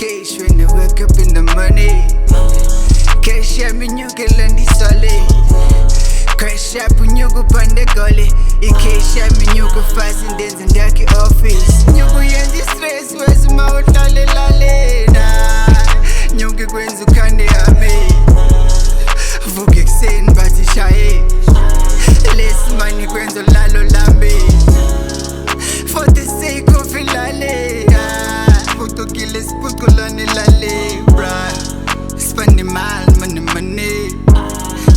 cash when I wake up in the morning. Cash ya minyuke landi solid. Crash up unyuku pande gole. Cash ya minyuku fast and dance in daki office. Nyuku yendi stress wezi mautale lale na. Nyuke kwenzu kande ame. Vuke kuseni bathi shaye. Less money kwenzo lalo lambe. For the sake of ilale. Puto kile spuko lani lale, bruh. Spend the money.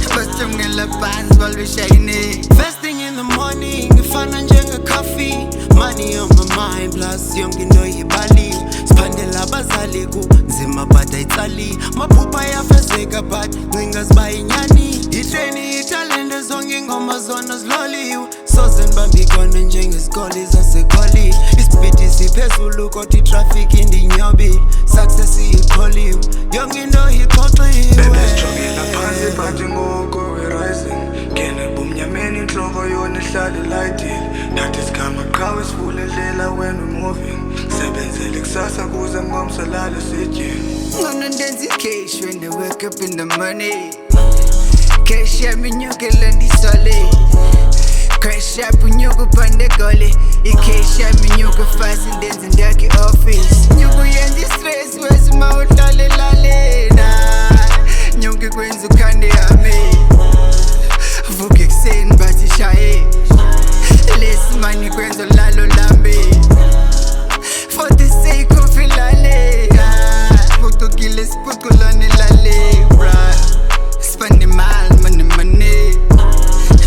First I'm gonna pants while we shiny. First thing in the morning, ngifana njenga coffee. Money on my mind, plus yonke into ibali. Spandela abazali kunzima but ayitsali. Maphupha yafezeka but ncinga ziba inyani. Itrain italente zonke ingoma zona ziloliwe. Soze ngibambe ikhona njengesikole zasekholi. Isipidi siphezulu kodwa itraffic indinyobi. Success iyikholiwe, yonke into iphoxiwe. Besijongela phansi but ngoko we rising. Ngene bumnyameni inhloko yona ihlale lightile. Nathi sikhama qhawe sivulendlela when we moving. Sebenzele kusasa kuze ngomso lale sijini. Ngona ndenzi cash when I wake up in the morning. Cash ya minyuke landi solid. Crash up unyuku pande gole. Cash ya minyuke fast and dance in daki office. Nyuku yendi stress wezi mautale lale na. Nyuke kwenzu kande ame. Vuke kuseni bathi shaye. Less money kwenzo lalo lambe. For the sake of ilale. Puto kile spuko lani lale, bruh. Spend the money.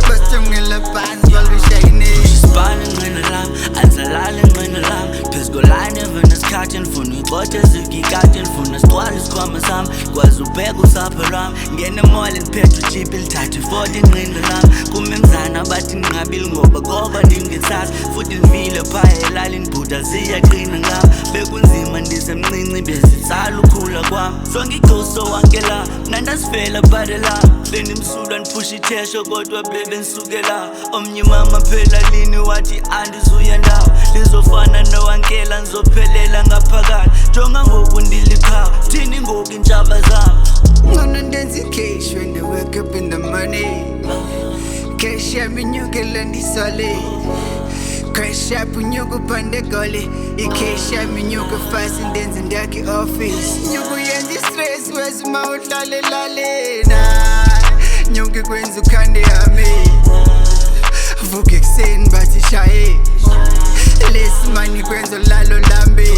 First I'm gonna pants while we shiny. Spane nqina lam, anzalale nqina lam. Phezkolane vena sikhathi ndifuna uyixoxa ezikikade ndifuna sigcwale isikhwama sam. Kwazi ubheka usapho lwam. Ngene mall ndiphethe ujipi lithathe ifoti nqina lam. Kumemzana bathi nginqabile ngoba koba ndingesazi. Futhi ndivile phaya elalini bhuda ziyaqina ngam. Bekunzima ndisemncinci bezitsala ukhula kwam. Zonke icoso wankela mna ndasifela badela. Bendimsulwa ndiphusha ithesho kodwa bebensukela. Omnye mama phela lini wathi andizuya ndawo. Lizofana nowankela ngizophelela ngaphakathi. Jonga ngoku ndiliqhawe thini ngoku intshaba zam. Ngona ndenzi cash when I wake up in the morning. Cash ya minyuke landi solid. Crash up unyuku pande gole. Cash ya minyuke fast and dance in daki office. Nyuku yendi stress wezi mautale lale na. Nyuke kwenzu kande ame. Vuke kuseni bathi shaye. Less money kwenzo lalo lambe.